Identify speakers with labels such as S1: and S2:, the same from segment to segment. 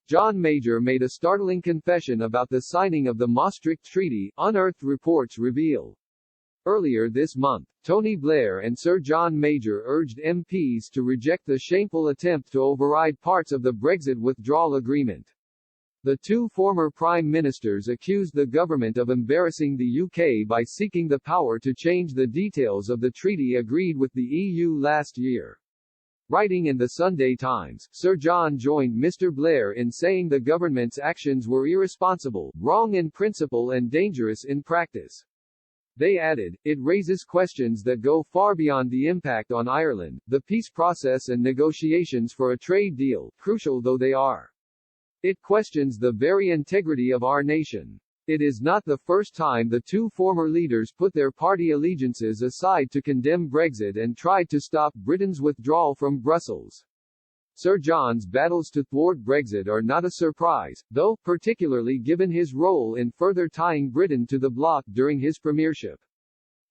S1: John Major made a startling confession about the signing of the Maastricht Treaty, unearthed reports reveal. Earlier this month, Tony Blair and Sir John Major urged MPs to reject the shameful attempt to override parts of the Brexit withdrawal agreement. The two former prime ministers accused the government of embarrassing the UK by seeking the power to change the details of the treaty agreed with the EU last year. Writing in the Sunday Times, Sir John joined Mr. Blair in saying the government's actions were irresponsible, wrong in principle and dangerous in practice. They added, "It raises questions that go far beyond the impact on Ireland, the peace process and negotiations for a trade deal, crucial though they are. It questions the very integrity of our nation." It is not the first time the two former leaders put their party allegiances aside to condemn Brexit and tried to stop Britain's withdrawal from Brussels. Sir John's battles to thwart Brexit are not a surprise, though, particularly given his role in further tying Britain to the bloc during his premiership.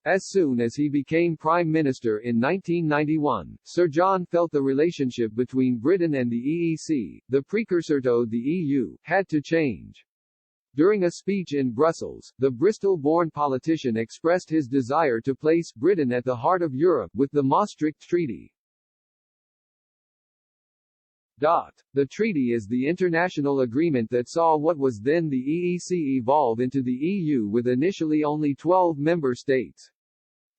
S1: As soon as he became Prime Minister in 1991, Sir John felt the relationship between Britain and the EEC, the precursor to the EU, had to change. During a speech in Brussels, the Bristol-born politician expressed his desire to place Britain at the heart of Europe with the Maastricht Treaty. The treaty is the international agreement that saw what was then the EEC evolve into the EU with initially only 12 member states.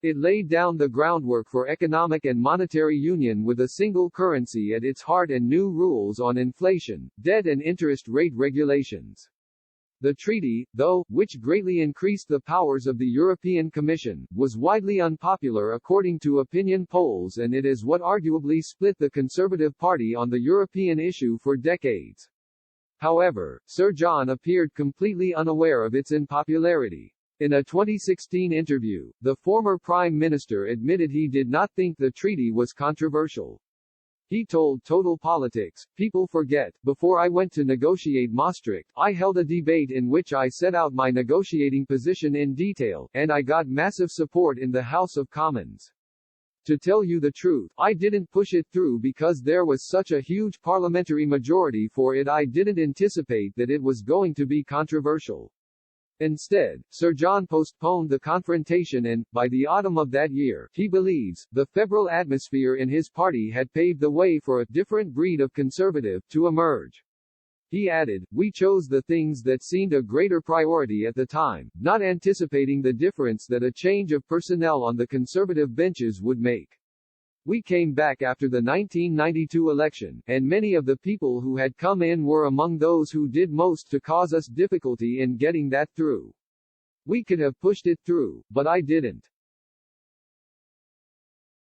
S1: It laid down the groundwork for economic and monetary union with a single currency at its heart and new rules on inflation, debt and interest rate regulations. The treaty, though, which greatly increased the powers of the European Commission, was widely unpopular according to opinion polls, and it is what arguably split the Conservative Party on the European issue for decades. However, Sir John appeared completely unaware of its unpopularity. In a 2016 interview, the former Prime Minister admitted he did not think the treaty was controversial. He told Total Politics, "People forget, before I went to negotiate Maastricht, I held a debate in which I set out my negotiating position in detail, and I got massive support in the House of Commons. To tell you the truth, I didn't push it through because there was such a huge parliamentary majority for it. I didn't anticipate that it was going to be controversial." Instead, Sir John postponed the confrontation and, by the autumn of that year, he believes, the febrile atmosphere in his party had paved the way for a different breed of conservative to emerge. He added, "We chose the things that seemed a greater priority at the time, not anticipating the difference that a change of personnel on the conservative benches would make. We came back after the 1992 election, and many of the people who had come in were among those who did most to cause us difficulty in getting that through. We could have pushed it through, but I didn't.